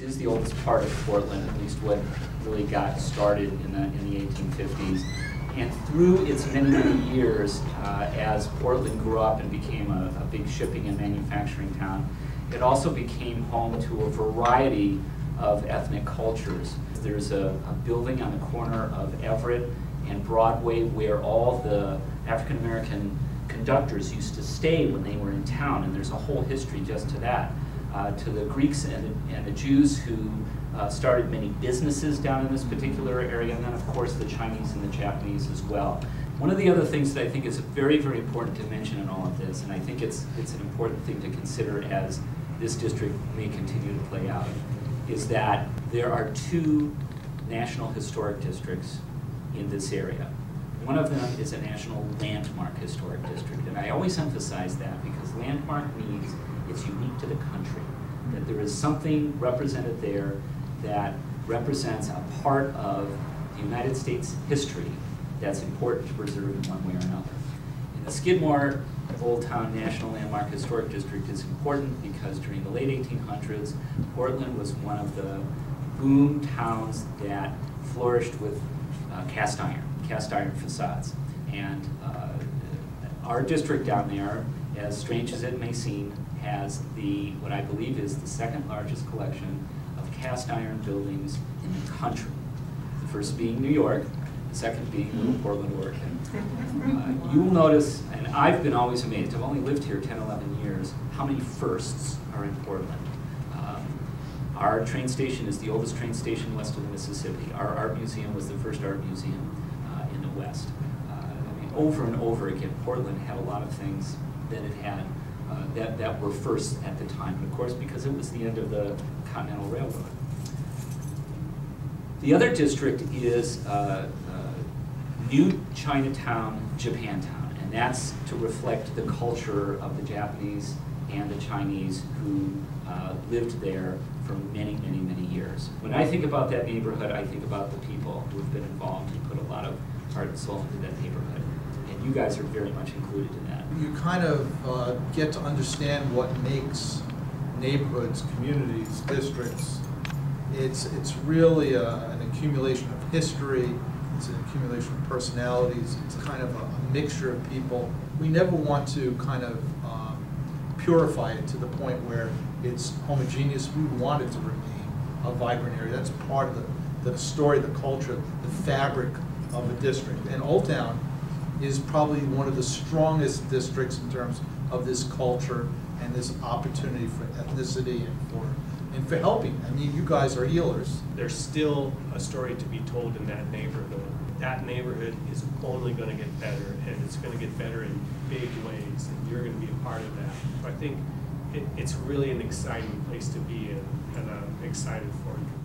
is the oldest part of Portland, at least what really got started in the 1850s. And through its many, many years, as Portland grew up and became a big shipping and manufacturing town, it also became home to a variety of ethnic cultures. There's a building on the corner of Everett and Broadway where all the African American conductors used to stay when they were in town, and there's a whole history just to that. To the Greeks and the Jews who started many businesses down in this particular area, and then of course the Chinese and the Japanese as well. One of the other things that I think is very, very important to mention in all of this, and I think it's an important thing to consider as this district may continue to play out, is that there are two National Historic Districts in this area. One of them is a National Landmark Historic District, and I always emphasize that because landmark means it's unique to the country, that there is something represented there that represents a part of the United States history that's important to preserve in one way or another. And the Skidmore Old Town National Landmark Historic District is important because during the late 1800s, Portland was one of the boom towns that flourished with cast iron facades. And our district down there, as strange as it may seem, has what I believe is the second largest collection of cast iron buildings in the country. The first being New York, the second being Little Portland, Oregon. You will notice, and I've been always amazed, I've only lived here 10, 11 years, how many firsts are in Portland. Our train station is the oldest train station west of the Mississippi. Our art museum was the first art museum in the West. I mean, over and over again, Portland had a lot of things that it had that were first at the time, and of course because it was the end of the Continental Railroad. The other district is New Chinatown, Japantown, and that's to reflect the culture of the Japanese and the Chinese who lived there for many, many, many years. When I think about that neighborhood, I think about the people who have been involved and put a lot of heart and soul into that neighborhood. And you guys are very much included in that. You kind of get to understand what makes neighborhoods, communities, districts. It's really an accumulation of history, it's an accumulation of personalities, it's kind of a mixture of people. We never want to kind of purify it to the point where it's homogeneous. We want it to remain a vibrant area. That's part of the story, the culture, the fabric of a district. And Old Town is probably one of the strongest districts in terms of this culture and this opportunity for ethnicity and for helping. I mean, you guys are healers. There's still a story to be told in that neighborhood. That neighborhood is only going to get better, and it's going to get better in big ways, and you're going to be a part of that. So I think it's really an exciting place to be in, and I'm excited for you.